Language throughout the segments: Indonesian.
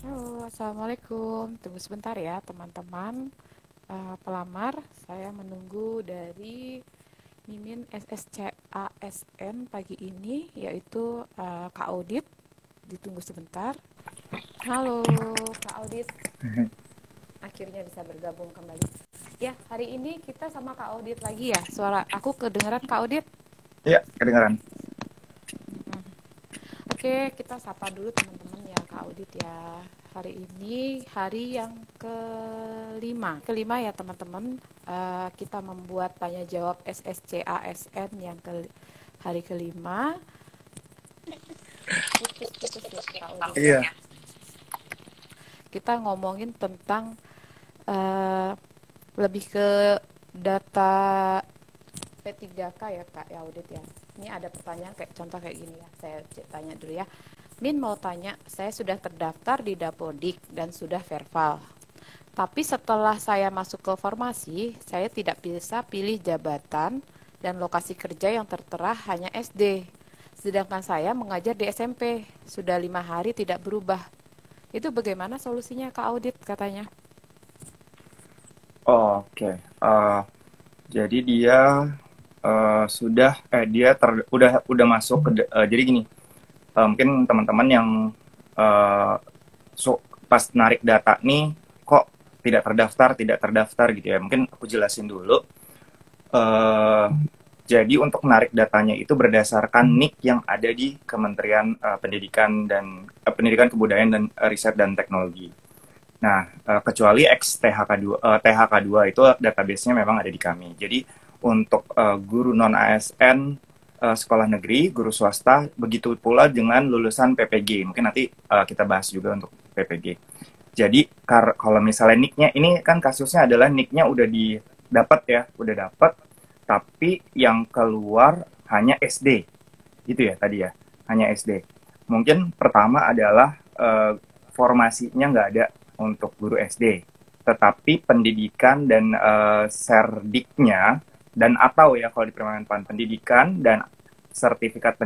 Halo, Assalamualaikum. Tunggu sebentar ya, teman-teman. Pelamar, saya menunggu dari Mimin SSCASN pagi ini, yaitu Kak Audit. Ditunggu sebentar. Halo, Kak Audit. Akhirnya bisa bergabung kembali. Ya, hari ini kita sama Kak Audit lagi ya. Suara aku kedengeran Kak Audit? Iya, kedengaran. Oke, kita sapa dulu teman-teman ya Kak Audit ya. Hari ini hari yang kelima ya teman-teman. Kita membuat tanya jawab SSCASN yang hari kelima. Putus-putus ya Kak Audit ya. Iya. Kita ngomongin tentang eh, lebih ke data P3K ya Kak ya Audit ya. Ini ada pertanyaan kayak contoh kayak gini ya. Saya tanya dulu ya. Min mau tanya, saya sudah terdaftar di Dapodik dan sudah verval. Tapi setelah saya masuk ke formasi, saya tidak bisa pilih jabatan dan lokasi kerja yang tertera hanya SD. Sedangkan saya mengajar di SMP, sudah 5 hari tidak berubah. Itu bagaimana solusinya Kak Audit katanya? Oke. Eh, jadi dia sudah dia udah masuk ke jadi gini. Mungkin teman-teman yang eh, pas narik data nih kok tidak terdaftar gitu ya. Mungkin aku jelasin dulu. Eh, jadi untuk narik datanya itu berdasarkan NIK yang ada di Kementerian Pendidikan Kebudayaan dan Riset dan Teknologi. Nah, kecuali THK2, THK2 itu database-nya memang ada di kami. Jadi untuk guru non ASN sekolah negeri, guru swasta, begitu pula dengan lulusan PPG. Mungkin nanti kita bahas juga untuk PPG. Jadi kalau misalnya NIK-nya, ini kan kasusnya adalah NIK-nya udah didapat ya, udah dapat, tapi yang keluar hanya SD, gitu ya tadi ya, hanya SD. Mungkin pertama adalah formasinya nggak ada untuk guru SD, tetapi pendidikan dan serdiknya dan atau ya kalau di Permenpan pendidikan dan sertifikat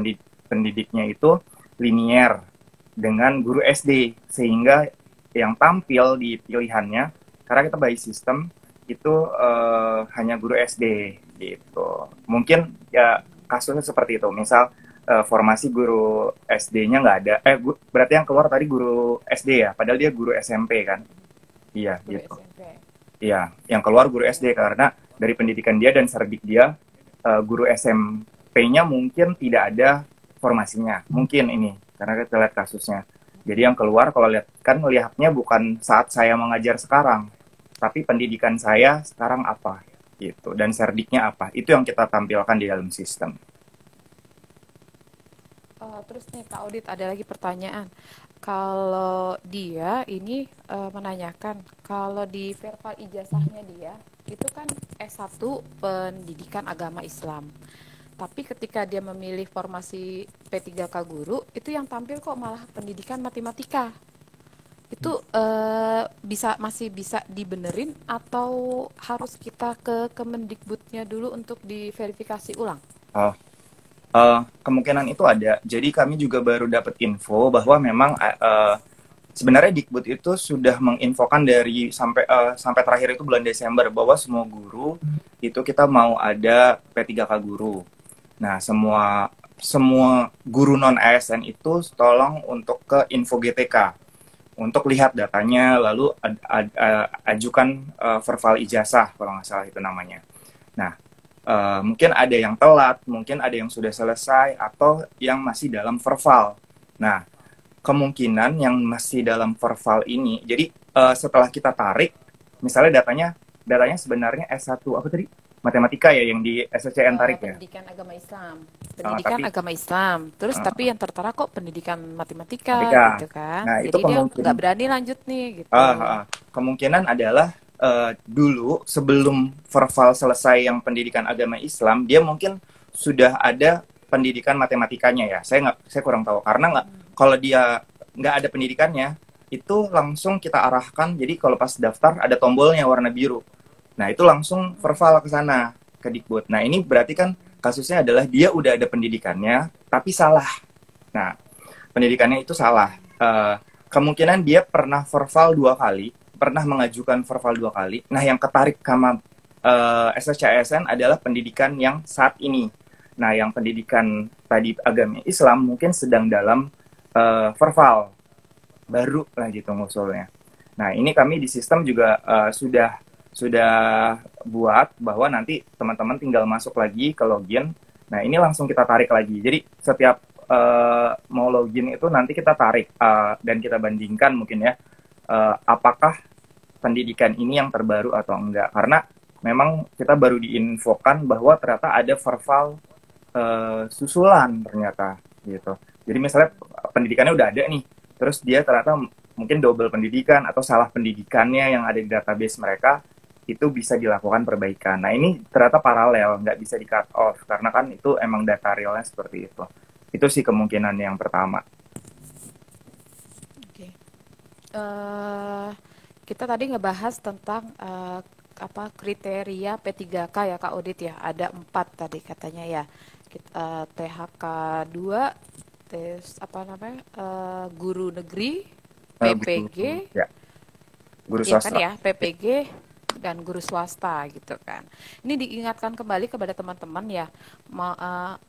pendidiknya itu linier dengan guru SD, sehingga yang tampil di pilihannya karena kita by system itu hanya guru SD gitu. Mungkin ya kasusnya seperti itu. Misal formasi guru SD-nya nggak ada. Berarti yang keluar tadi guru SD ya, padahal dia guru SMP kan? Iya Guru gitu. SMP. Iya, yang keluar guru SD karena dari pendidikan dia dan serdik dia guru SMP-nya mungkin tidak ada formasinya. Mungkin ini karena kita lihat kasusnya. Jadi yang keluar kalau lihat kan melihatnya bukan saat saya mengajar sekarang, tapi pendidikan saya sekarang apa gitu dan serdiknya apa. Itu yang kita tampilkan di dalam sistem. Terus nih Kak Audit ada lagi pertanyaan. Kalau dia ini menanyakan kalau di verbal ijazahnya dia itu kan S1 Pendidikan Agama Islam. Tapi ketika dia memilih formasi P3K guru, itu yang tampil kok malah pendidikan matematika. Itu masih bisa dibenerin atau harus kita ke Kemendikbudnya dulu untuk diverifikasi ulang? Oh, kemungkinan itu ada. Jadi kami juga baru dapat info bahwa memang sebenarnya Dikbud itu sudah menginfokan dari sampai terakhir itu bulan Desember bahwa semua guru itu kita mau ada P3K guru. Nah, semua semua guru non ASN itu tolong untuk ke info GTK untuk lihat datanya, lalu ajukan verbal ijazah kalau nggak salah itu namanya. Nah, mungkin ada yang telat, mungkin ada yang sudah selesai, atau yang masih dalam verbal. Nah, kemungkinan yang masih dalam verbal ini, jadi setelah kita tarik, misalnya datanya sebenarnya S1 apa tadi? Matematika ya yang di SCN tarik ya. Pendidikan agama Islam. Pendidikan Tapi agama Islam. Terus tapi uh, yang tertera kok pendidikan matematika matematika. gitu kan. Nah, itu Jadi dia nggak berani lanjut nih gitu. kemungkinan adalah dulu sebelum verbal selesai yang pendidikan agama Islam, dia mungkin sudah ada pendidikan matematikanya ya. Saya kurang tahu karena nggak kalau dia nggak ada pendidikannya itu langsung kita arahkan. Jadi kalau pas daftar ada tombolnya warna biru. Nah itu langsung verbal ke sana ke Dikbud. Nah ini berarti kan kasusnya adalah dia udah ada pendidikannya tapi salah. Nah pendidikannya itu salah. kemungkinan dia pernah verbal 2 kali, pernah mengajukan verbal 2 kali. Nah, yang ketarik sama SSCSN adalah pendidikan yang saat ini. Nah, yang pendidikan tadi agama Islam mungkin sedang dalam verbal baru lah gitu ngusulnya. Nah, ini kami di sistem juga sudah buat bahwa nanti teman-teman tinggal masuk lagi ke login. Nah, ini langsung kita tarik lagi. Jadi setiap mau login itu nanti kita tarik dan kita bandingkan mungkin ya apakah pendidikan ini yang terbaru atau enggak. Karena memang kita baru diinfokan bahwa ternyata ada verbal susulan ternyata gitu. Jadi misalnya pendidikannya udah ada nih, terus dia ternyata mungkin double pendidikan atau salah pendidikannya yang ada di database mereka, itu bisa dilakukan perbaikan. Nah, ini ternyata paralel, nggak bisa di cut off karena kan itu emang data realnya seperti itu. Itu sih kemungkinan yang pertama. Oke. Kita tadi ngebahas tentang apa kriteria P3K ya Kak Odit ya. Ada 4 tadi katanya ya. THK 2, tes apa namanya? Guru negeri, PPG, Ya, guru ya kan swasta. ya, PPG dan guru swasta gitu kan. Ini diingatkan kembali kepada teman-teman ya,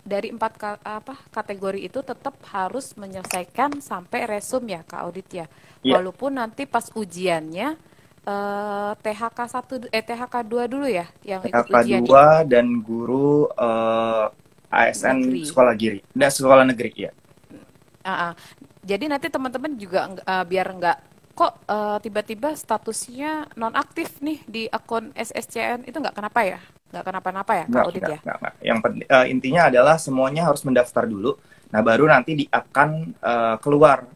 dari 4 kategori itu tetap harus menyelesaikan sampai resum ya Kak Audit ya. Iya, Walaupun nanti pas ujiannya THK 1 THK 2 dulu ya yang ikut THK ujian ya, 2 dan guru ASN negeri. sekolah giri. Dan sekolah negeri ya. Ah, ah. Jadi nanti teman-teman juga biar nggak kok tiba-tiba statusnya nonaktif nih di akun SSCN itu nggak kenapa ya? Nggak kenapa-napa ya Kak Audit ya? Enggak. Intinya adalah semuanya harus mendaftar dulu. Nah, baru nanti akan keluar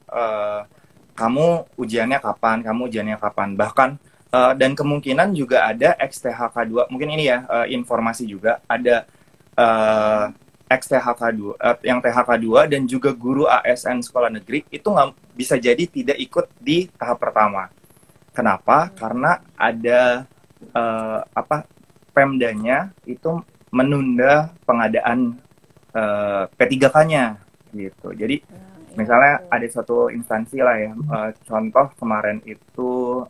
kamu ujiannya kapan, kamu ujiannya kapan. Bahkan dan kemungkinan juga ada XTHK 2. Mungkin ini ya informasi juga ada eh, XTHK 2 yang THK 2 dan juga guru ASN sekolah negeri itu nggak bisa jadi tidak ikut di tahap pertama. Kenapa? Karena ada apa Pemdanya itu menunda pengadaan P3K-nya gitu. Jadi Nah, iya misalnya betul. ada suatu instansi lah ya, contoh kemarin itu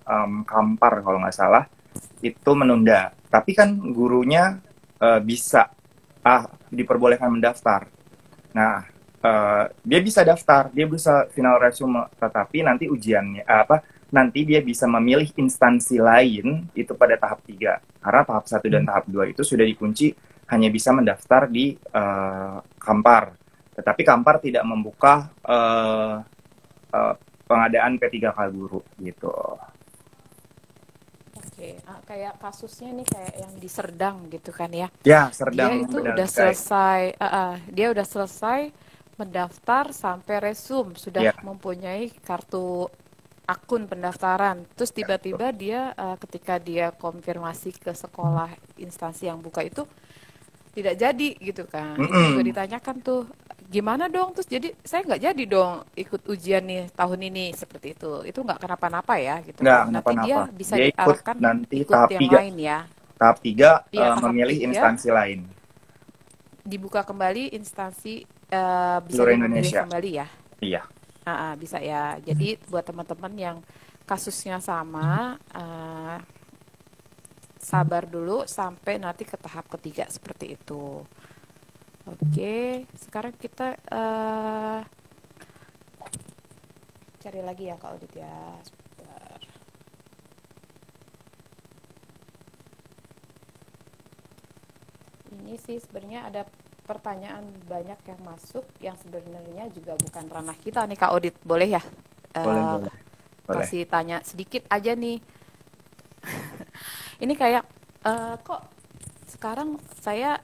Kampar kalau nggak salah itu menunda. Tapi kan gurunya bisa diperbolehkan mendaftar. Nah, dia bisa daftar, dia bisa final resume, tetapi nanti ujiannya nanti dia bisa memilih instansi lain itu pada tahap 3. Karena tahap 1 dan tahap 2 itu sudah dikunci hanya bisa mendaftar di Kampar. Tetapi Kampar tidak membuka pengadaan P3K guru gitu. Oke, kayak kasusnya nih kayak yang di Serdang gitu kan ya. Ya, Dia Serdang itu benar udah guys. selesai, dia udah selesai mendaftar sampai resum, sudah Ya, mempunyai kartu akun pendaftaran. Terus ya betul. tiba-tiba dia ketika dia konfirmasi ke sekolah instansi yang buka itu tidak jadi gitu kan. Itu juga Mm-mm. ditanyakan tuh gimana dong, terus jadi saya nggak jadi dong ikut ujian nih tahun ini seperti itu nggak kenapa-napa ya gitu Nggak kan, nanti kenapa-napa. dia bisa Dia ikut diarahkan nanti ikut tahap yang 3. lain ya. Tahap 3 Iya, tahap memilih 3 instansi lain. dibuka kembali instansi, bisa Seluruh dia memilih Indonesia. kembali ya. Iya. Bisa ya, jadi buat teman-teman yang kasusnya sama, sabar dulu sampai nanti ke tahap ketiga seperti itu. Oke, sekarang kita cari lagi ya Kak Audit ya. Sebentar. Ini sih sebenarnya ada pertanyaan banyak yang masuk yang sebenarnya juga bukan ranah kita nih Kak Audit. Boleh ya? Boleh, Eh, boleh. Boleh. Kasih tanya sedikit aja nih. Ini kayak kok sekarang saya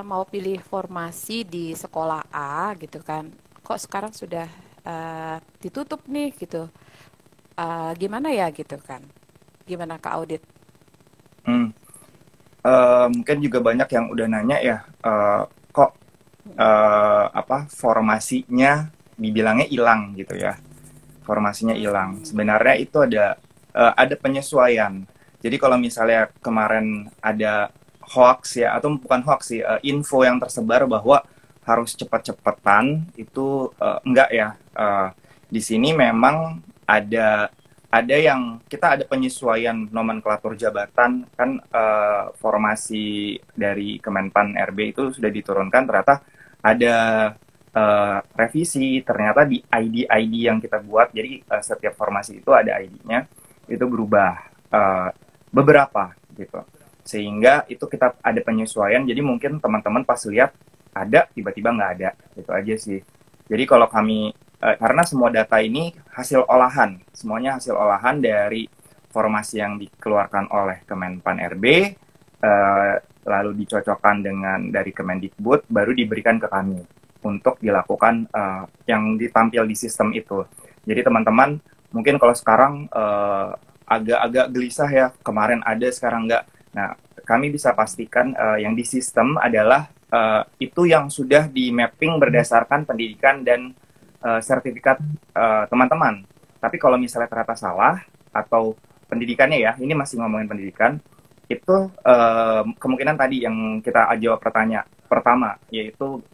mau pilih formasi di sekolah A gitu kan. Kok sekarang sudah ditutup nih gitu. Gimana ya gitu kan. Gimana Kak Audit? Hmm. Mungkin juga banyak yang udah nanya ya, kok formasinya dibilangnya hilang gitu ya. Formasinya hilang. Sebenarnya itu ada penyesuaian. Jadi kalau misalnya kemarin ada hoax ya, atau bukan hoax sih, info yang tersebar bahwa harus cepat-cepatan itu enggak ya. Di sini memang ada yang kita ada penyesuaian nomenklatur jabatan kan, formasi dari Kemenpan RB itu sudah diturunkan, ternyata ada revisi, ternyata di ID yang kita buat, jadi setiap formasi itu ada ID-nya itu berubah beberapa gitu, sehingga itu kita ada penyesuaian. Jadi mungkin teman-teman pas lihat ada tiba-tiba nggak ada, gitu aja sih. Jadi kalau kami karena semua data ini hasil olahan, semuanya hasil olahan dari formasi yang dikeluarkan oleh Kemenpan RB, lalu dicocokkan dengan dari Kemendikbud, baru diberikan ke kami untuk dilakukan yang ditampil di sistem itu. Jadi teman-teman mungkin kalau sekarang agak-agak gelisah ya, kemarin ada sekarang enggak. Nah, kami bisa pastikan yang di sistem adalah itu yang sudah di mapping berdasarkan pendidikan dan sertifikat teman-teman. Tapi kalau misalnya ternyata salah atau pendidikannya ya, ini masih ngomongin pendidikan, itu kemungkinan tadi yang kita jawab pertama, yaitu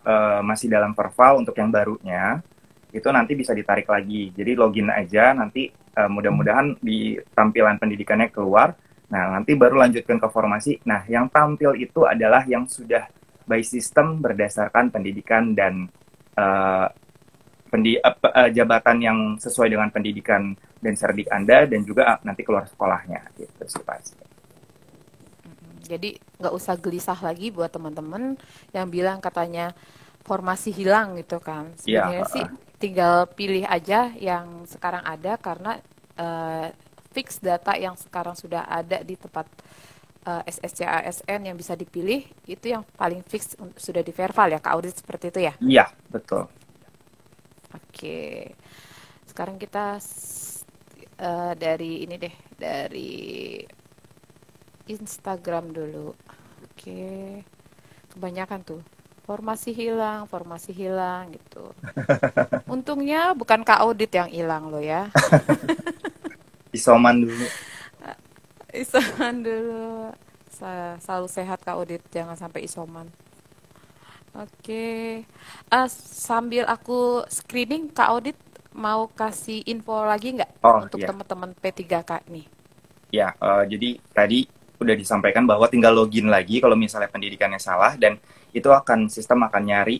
masih dalam perval untuk yang barunya, itu nanti bisa ditarik lagi. Jadi login aja, nanti mudah-mudahan di tampilan pendidikannya keluar. Nah, nanti baru lanjutkan ke formasi. Nah, yang tampil itu adalah yang sudah by system berdasarkan pendidikan dan jabatan yang sesuai dengan pendidikan dan serdik Anda, dan juga nanti keluar sekolahnya gitu sih pasti. Jadi nggak usah gelisah lagi buat teman-teman yang bilang katanya formasi hilang gitu kan. Sebenarnya sih tinggal pilih aja yang sekarang ada, karena fix data yang sekarang sudah ada di tempat SSC ASN yang bisa dipilih itu yang paling fix sudah di verval ya, Kak Audit, seperti itu ya? Iya, betul. Oke, sekarang kita dari ini deh, dari Instagram dulu. Oke, kebanyakan tuh formasi hilang gitu. Untungnya bukan Kak Audit yang hilang loh ya. Isoman dulu. Isoman dulu. Selalu sehat Kak Audit, jangan sampai isoman. Oke, sambil aku screening, Kak Audit mau kasih info lagi nggak untuk teman-teman P3K nih? Ya, jadi tadi udah disampaikan bahwa tinggal login lagi kalau misalnya pendidikannya salah, dan itu sistem akan nyari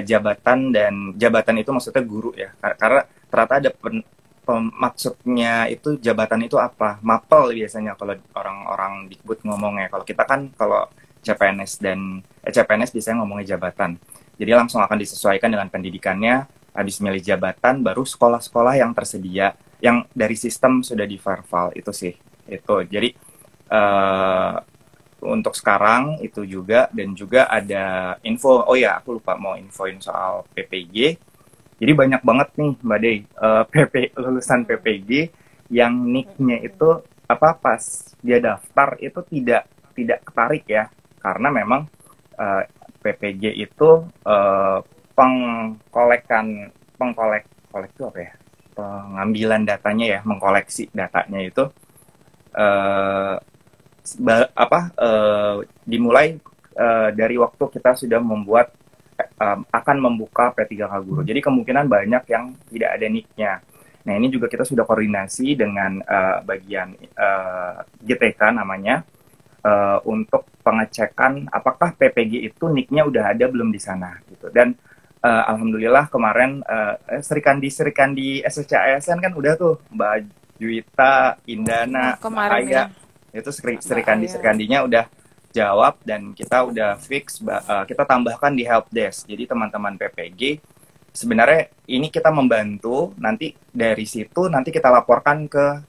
jabatan, dan jabatan itu maksudnya guru ya, karena ternyata ada maksudnya itu jabatan itu apa? Mapel biasanya kalau orang-orang Dikbud ngomongnya. Kalau kita kan kalau CPNS CPNS biasanya ngomongnya jabatan. Jadi langsung akan disesuaikan dengan pendidikannya. Habis milih jabatan, baru sekolah-sekolah yang tersedia yang dari sistem sudah di verval itu sih. Itu. Jadi untuk sekarang itu juga, dan juga ada info. Oh ya, aku lupa mau infoin soal PPG. Jadi banyak banget nih Mbak Dey, lulusan PPG yang nick-nya itu pas dia daftar itu tidak ketarik ya, karena memang PPG itu pengkolek itu apa ya, pengambilan datanya ya, mengkoleksi datanya itu dimulai dari waktu kita sudah membuat akan membuka P3K Guru. Jadi kemungkinan banyak yang tidak ada nick-nya. Nah, ini juga kita sudah koordinasi dengan bagian GTK namanya, untuk pengecekan apakah PPG itu nick-nya udah ada belum di sana gitu. Dan alhamdulillah kemarin Serikandi SSC ASN kan udah tuh, Mbak Juwita, Indana, kemarin Aya, ya. Itu Serikandinya udah jawab, dan kita udah fix, kita tambahkan di helpdesk. Jadi teman-teman PPG sebenarnya ini kita membantu, nanti dari situ nanti kita laporkan ke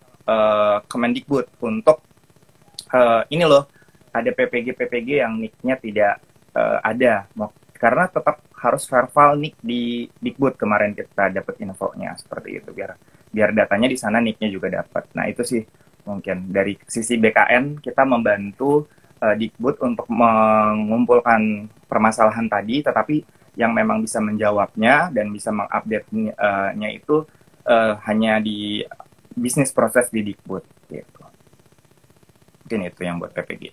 Kemendikbud untuk ini loh, ada PPG yang nick-nya tidak ada, karena tetap harus verval nick di Dikbud. Kemarin kita dapat infonya seperti itu, biar datanya di sana nick-nya juga dapat. Nah, itu sih mungkin dari sisi BKN kita membantu Dikbud untuk mengumpulkan permasalahan tadi, tetapi yang memang bisa menjawabnya dan bisa mengupdate-nya itu hanya di bisnis proses di Dikbud gitu. Mungkin itu yang buat PPG.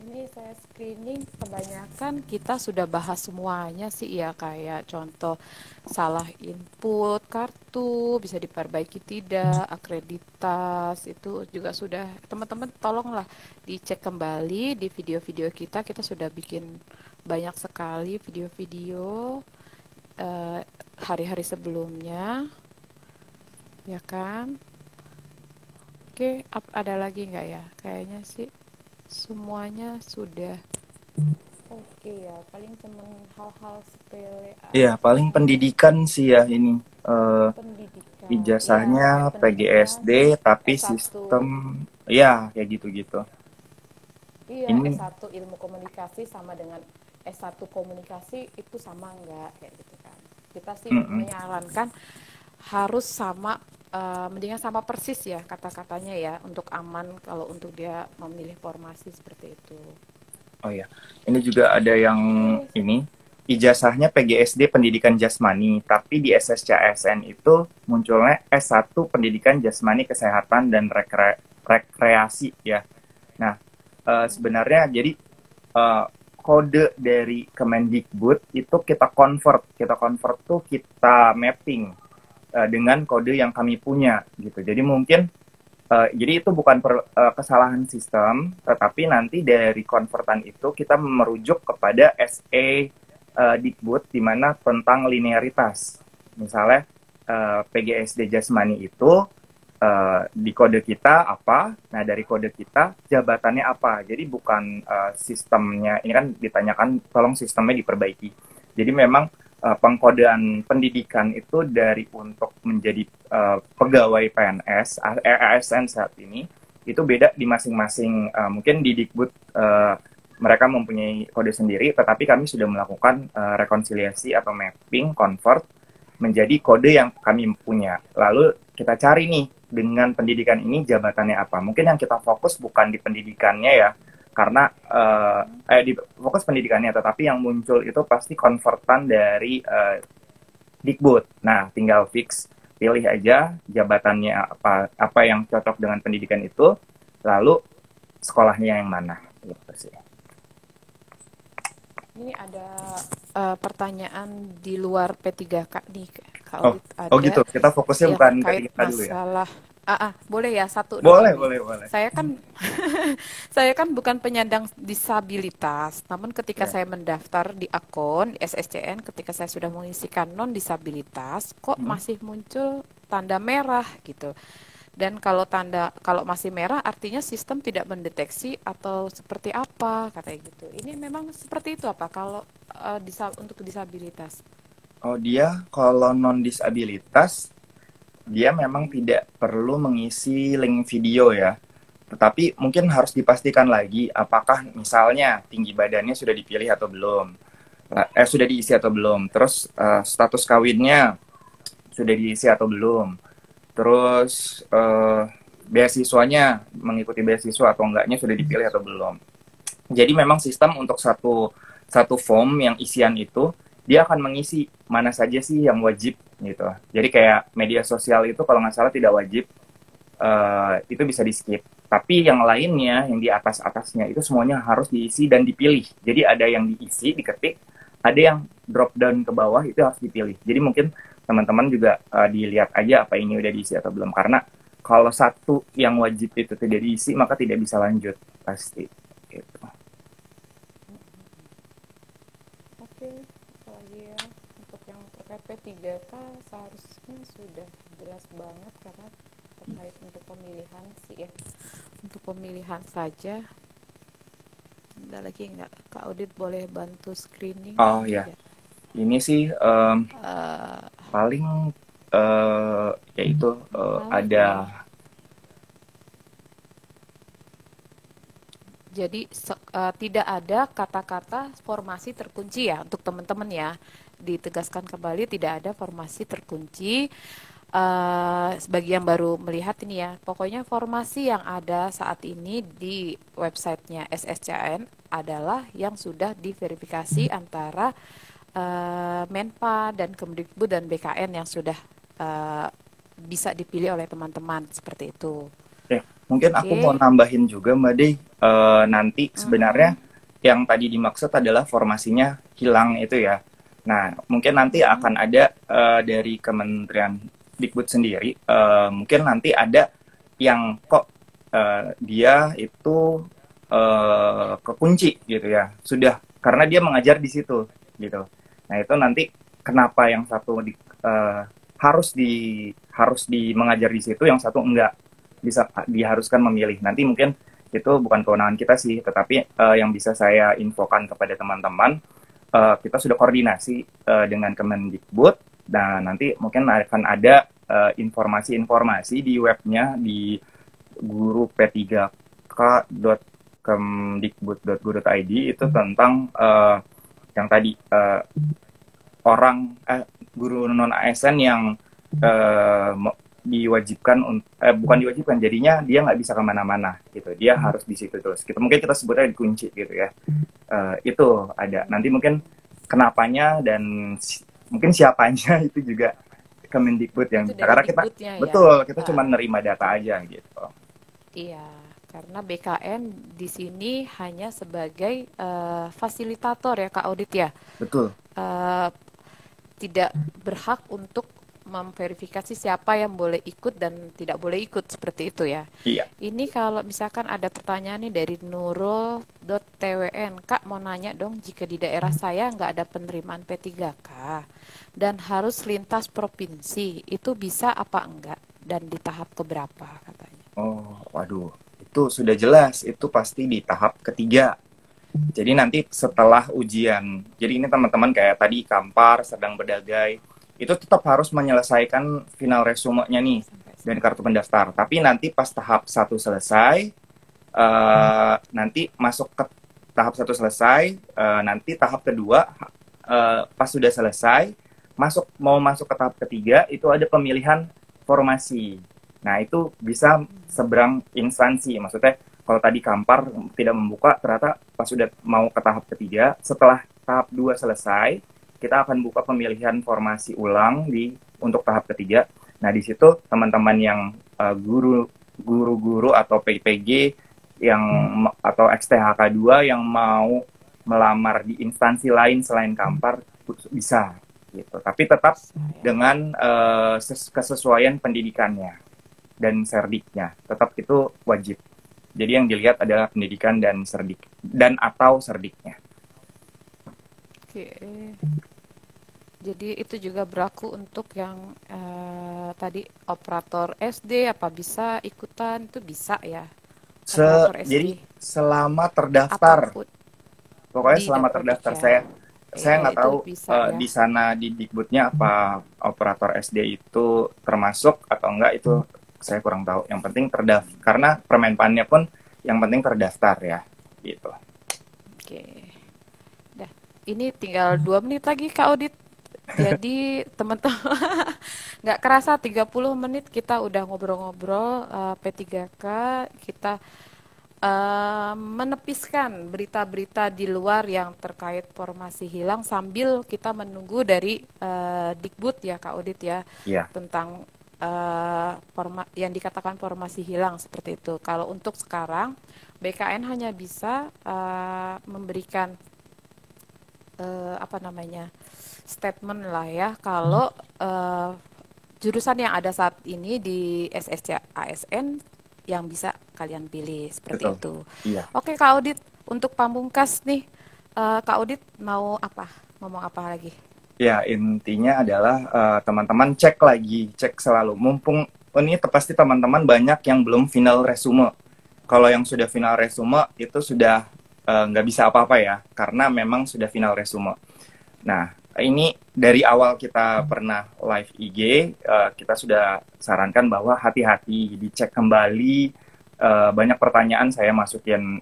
Ini Ini saya screening, kebanyakan kita sudah bahas semuanya sih ya, kayak contoh salah input kartu bisa diperbaiki tidak, akreditas itu juga sudah. Teman-teman tolonglah dicek kembali di video-video kita sudah bikin banyak sekali video-video eh, hari-hari sebelumnya, ya kan? Oke, ada lagi nggak ya? Kayaknya sih semuanya sudah oke ya. Paling cuman hal-hal sepele Iya, paling aja. pendidikan sih ya ini. Eh, Pendidikan, iya ijazahnya pakai pendidikan. PGSD tapi sistem S1, ya kayak gitu-gitu. iya Ini S1 ilmu komunikasi sama dengan S1 komunikasi itu sama enggak kayak gitu kan. Kita sih mm-mm. menyarankan harus sama, mendingan sama persis ya kata-katanya ya, untuk aman kalau untuk dia memilih formasi seperti itu. Oh ya, ini juga ada yang Oke. ini ijazahnya PGSD Pendidikan Jasmani, tapi di SSCASN itu munculnya S1 Pendidikan Jasmani Kesehatan dan Rekreasi ya. Nah, sebenarnya jadi eh, kode dari Kemendikbud itu kita convert tuh kita mapping dengan kode yang kami punya gitu. Jadi mungkin jadi itu bukan kesalahan sistem, tetapi nanti dari konvertan itu kita merujuk kepada SE Dikbud di mana tentang linearitas. Misalnya PGSD Jasmani itu di kode kita apa, nah dari kode kita jabatannya apa. Jadi bukan sistemnya, ini kan ditanyakan tolong sistemnya diperbaiki. Jadi memang pengkodean pendidikan itu dari untuk menjadi pegawai PNS, ASN saat ini, itu beda di masing-masing, mungkin di Dikbud mereka mempunyai kode sendiri, tetapi kami sudah melakukan rekonsiliasi atau mapping, convert, menjadi kode yang kami punya. Lalu kita cari nih, dengan pendidikan ini jabatannya apa. Mungkin yang kita fokus bukan di pendidikannya ya, karena di fokus pendidikannya, tetapi yang muncul itu pasti konvertan dari Dikbud. Nah, tinggal fix, pilih aja jabatannya apa yang cocok dengan pendidikan itu, lalu sekolahnya yang mana, gitu sih. Ini ada pertanyaan di luar P3K nih, Kak Oh, Audit, oh gitu. ada Kita fokusnya yang bukan terkait P3K dulu ya. masalah. Boleh ya satu doang Boleh, nih. boleh, boleh. Saya kan saya kan bukan penyandang disabilitas, namun ketika Ya. saya mendaftar di akun SSCN, ketika saya sudah mengisikan non disabilitas, kok Hmm. masih muncul tanda merah gitu. Dan kalau masih merah artinya sistem tidak mendeteksi atau seperti apa katanya gitu. Ini memang seperti itu apa kalau untuk disabilitas? Oh, dia kalau non disabilitas dia memang tidak perlu mengisi link video ya. Tetapi mungkin harus dipastikan lagi apakah misalnya tinggi badannya sudah dipilih atau belum. Sudah diisi atau belum. Terus status kawinnya sudah diisi atau belum. Terus beasiswanya mengikuti beasiswa atau enggaknya sudah dipilih atau belum. Jadi memang sistem untuk satu satu form yang isian itu dia akan mengisi mana saja sih yang wajib gitu. Jadi kayak media sosial itu kalau nggak salah tidak wajib, itu bisa di skip. Tapi yang lainnya yang di atas atasnya itu semuanya harus diisi dan dipilih. Jadi ada yang diisi diketik, ada yang drop down ke bawah itu harus dipilih. Jadi mungkin teman-teman juga dilihat aja apa ini udah diisi atau belum, karena kalau satu yang wajib itu tidak diisi maka tidak bisa lanjut pasti gitu. Oke, apalagi ya untuk yang terkait P3K seharusnya sudah jelas banget karena terkait untuk pemilihan sih ya. Untuk pemilihan saja. Ada lagi nggak? Kak Audit boleh bantu screening Oh lagi ya, nggak? ini sih Eh, paling yaitu Paling ada ini. Jadi tidak ada kata-kata formasi terkunci ya untuk teman-teman ya. Ditegaskan kembali tidak ada formasi terkunci. Bagi yang baru melihat ini ya, pokoknya formasi yang ada saat ini di websitenya SSCN adalah yang sudah diverifikasi antara Menpa dan Kemdikbud dan BKN yang sudah eh, bisa dipilih oleh teman-teman seperti itu. mungkin aku mau Oke. nambahin juga Mbak Dey, nanti sebenarnya Mhm. yang tadi dimaksud adalah formasinya hilang itu ya. Nah, mungkin nanti akan ada dari Kementerian Dikbud sendiri, mungkin nanti ada yang kok dia itu kekunci gitu ya, sudah karena dia mengajar di situ gitu. Nah itu nanti kenapa yang satu harus di mengajar di situ, yang satu enggak, bisa diharuskan memilih. Nanti mungkin itu bukan kewenangan kita sih, tetapi yang bisa saya infokan kepada teman-teman, kita sudah koordinasi dengan Kemendikbud, dan nanti mungkin akan ada informasi-informasi di webnya di guru p3k.kemdikbud.go.id itu tentang yang tadi orang guru non ASN yang diwajibkan bukan diwajibkan, jadinya dia nggak bisa kemana-mana gitu, dia harus di situ terus gitu, mungkin kita sebutnya dikunci gitu ya. Itu ada nanti mungkin kenapanya dan mungkin siapanya itu juga Kemendikbud yang Itu dari karena kita Dikbudnya ya. betul kita cuma nerima data aja gitu. Iya, karena BKN di sini hanya sebagai fasilitator ya Kak Audit ya. Betul. Eh, Tidak berhak untuk memverifikasi siapa yang boleh ikut dan tidak boleh ikut seperti itu ya. Iya. Ini kalau misalkan ada pertanyaan nih dari Nurul.twn, Kak mau nanya dong, jika di daerah saya nggak ada penerimaan P3K dan harus lintas provinsi, itu bisa apa enggak? Dan di tahap keberapa katanya? Oh, waduh. Itu sudah jelas, itu pasti di tahap ketiga. Jadi nanti setelah ujian, jadi ini teman-teman kayak tadi Kampar, Sedang Berdagai, itu tetap harus menyelesaikan final resumenya nih dari kartu pendaftar. Tapi nanti pas tahap 1 selesai, nanti masuk ke tahap 1 selesai, nanti tahap kedua pas sudah selesai, mau masuk ke tahap ketiga, itu ada pemilihan formasi. Nah, itu bisa seberang instansi. Maksudnya, kalau tadi Kampar tidak membuka, ternyata pas sudah mau ke tahap ketiga, setelah tahap 2 selesai, kita akan buka pemilihan formasi ulang untuk tahap ketiga. Nah, di situ teman-teman yang guru-guru atau PPG yang atau XTHK 2 yang mau melamar di instansi lain selain Kampar bisa gitu. Tapi tetap dengan kesesuaian pendidikannya dan serdiknya. Tetap itu wajib. Jadi yang dilihat adalah pendidikan dan serdik dan atau serdiknya. Oke. Jadi itu juga berlaku untuk yang tadi operator SD, apa bisa ikutan? Itu bisa ya. Operator SD. Jadi selama terdaftar. Apapun Pokoknya di selama Dapodik terdaftar. ya. Saya nggak Itu tahu bisa ya. di sana di Dikbudnya apa operator SD itu termasuk atau enggak, itu saya kurang tahu. Yang penting terdaftar, karena Permenpannya pun yang penting terdaftar ya, gitu. Oke. Dah, ini tinggal 2 menit lagi Kak Audit. Jadi teman-teman nggak kerasa 30 menit kita udah ngobrol-ngobrol P3K, kita menepiskan berita-berita di luar yang terkait formasi hilang sambil kita menunggu dari Dikbud ya Kak Audit ya, Iya. tentang yang dikatakan formasi hilang seperti itu. Kalau untuk sekarang BKN hanya bisa memberikan statement lah ya, kalau jurusan yang ada saat ini di SSC ASN yang bisa kalian pilih seperti Betul. itu. Iya. Oke Kak Audit, untuk pamungkas nih, Kak Audit mau ngomong apa lagi? Ya, intinya adalah teman-teman cek selalu. Mumpung ini pasti teman-teman banyak yang belum final resume. Kalau yang sudah final resume itu sudah nggak bisa apa-apa ya, karena memang sudah final resume. Nah, ini dari awal kita pernah live IG, kita sudah sarankan bahwa hati-hati, dicek kembali. Banyak pertanyaan saya masukin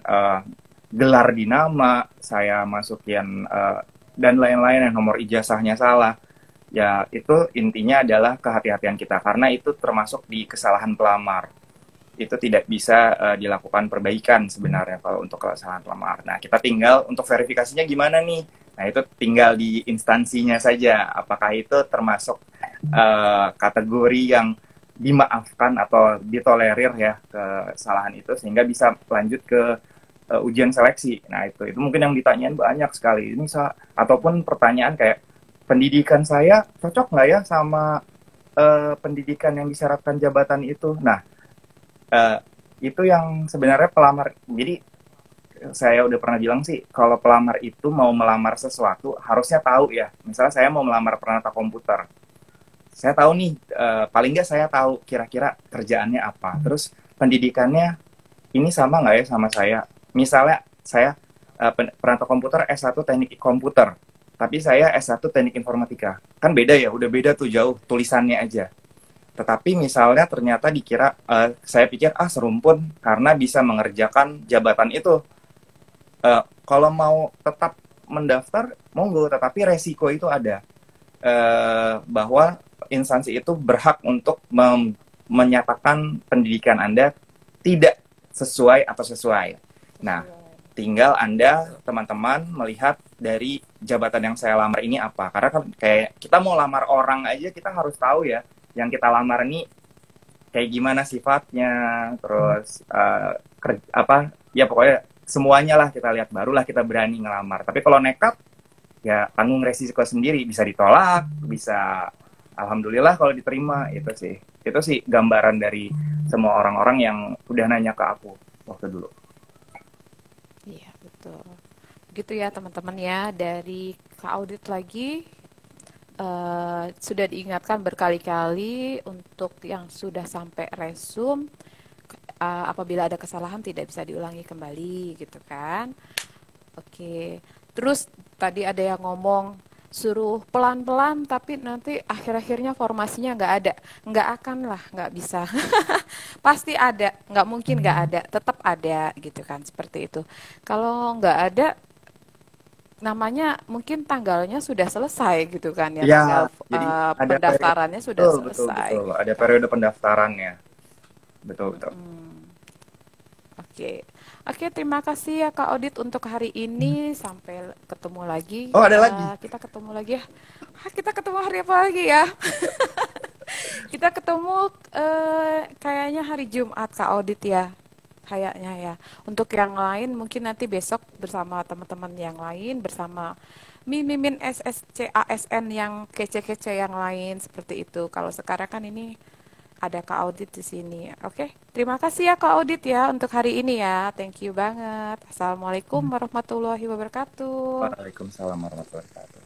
gelar di nama, saya masukin dan lain-lain, yang nomor ijazahnya salah. Ya, itu intinya adalah kehati-hatian kita, karena itu termasuk di kesalahan pelamar. Itu tidak bisa dilakukan perbaikan sebenarnya kalau untuk kesalahan pelamar. Nah, kita tinggal untuk verifikasinya gimana nih? Nah, itu tinggal di instansinya saja. Apakah itu termasuk kategori yang dimaafkan atau ditolerir ya kesalahan itu, sehingga bisa lanjut ke ujian seleksi. Nah itu mungkin yang ditanyain banyak sekali. Ini ataupun pertanyaan kayak pendidikan saya cocok nggak ya sama pendidikan yang disyaratkan jabatan itu. Nah uh, itu yang sebenarnya pelamar. Jadi saya udah pernah bilang sih, kalau pelamar itu mau melamar sesuatu harusnya tahu ya. Misalnya saya mau melamar penata komputer, saya tahu nih, paling nggak saya tahu kira-kira kerjaannya apa. Terus pendidikannya ini sama nggak ya sama saya? Misalnya saya penata komputer S1 teknik komputer, tapi saya S1 teknik informatika. Kan beda ya, udah beda tuh jauh tulisannya aja. Tetapi misalnya ternyata dikira, saya pikir serumpun karena bisa mengerjakan jabatan itu. Kalau mau tetap mendaftar, monggo, tetapi resiko itu ada. Bahwa instansi itu berhak untuk menyatakan pendidikan Anda tidak sesuai atau sesuai. Nah, tinggal Anda, teman-teman, melihat dari jabatan yang saya lamar ini apa. Karena kan kayak kita mau lamar orang aja, kita harus tahu ya, yang kita lamar ini kayak gimana sifatnya, terus ya pokoknya semuanya lah kita lihat, barulah kita berani ngelamar. Tapi kalau nekat, ya tanggung resiko sendiri, bisa ditolak, bisa alhamdulillah kalau diterima. Itu sih gambaran dari semua orang-orang yang udah nanya ke aku waktu dulu. Iya, betul. Begitu ya teman-teman ya, dari Kak Audit lagi sudah diingatkan berkali-kali untuk yang sudah sampai resume, apabila ada kesalahan tidak bisa diulangi kembali gitu kan. Oke, terus tadi ada yang ngomong suruh pelan-pelan tapi nanti akhir-akhirnya formasinya nggak ada. Nggak akan lah, nggak bisa. Pasti ada, nggak mungkin nggak ada, tetap ada gitu kan, seperti itu. Kalau nggak ada, namanya mungkin tanggalnya sudah selesai gitu kan ya, Ya, tanggal jadi ada periode, pendaftarannya sudah betul, betul, selesai. betul. Ada periode pendaftarannya. Betul, betul. Oke, oke, terima kasih ya Kak Audit untuk hari ini. Sampai ketemu lagi. Oh, ada lagi. Kita ketemu lagi ya. Kita ketemu hari apa lagi ya? Kita ketemu kayaknya hari Jumat Kak Audit ya. Kayaknya ya. Untuk yang lain mungkin nanti besok bersama teman-teman yang lain, bersama Mimin SSC ASN yang kece-kece yang lain seperti itu. Kalau sekarang kan ini ada Kak Audit di sini. Oke, terima kasih ya Kak Audit ya untuk hari ini ya. Thank you banget. Assalamualaikum warahmatullahi wabarakatuh. Waalaikumsalam warahmatullahi wabarakatuh.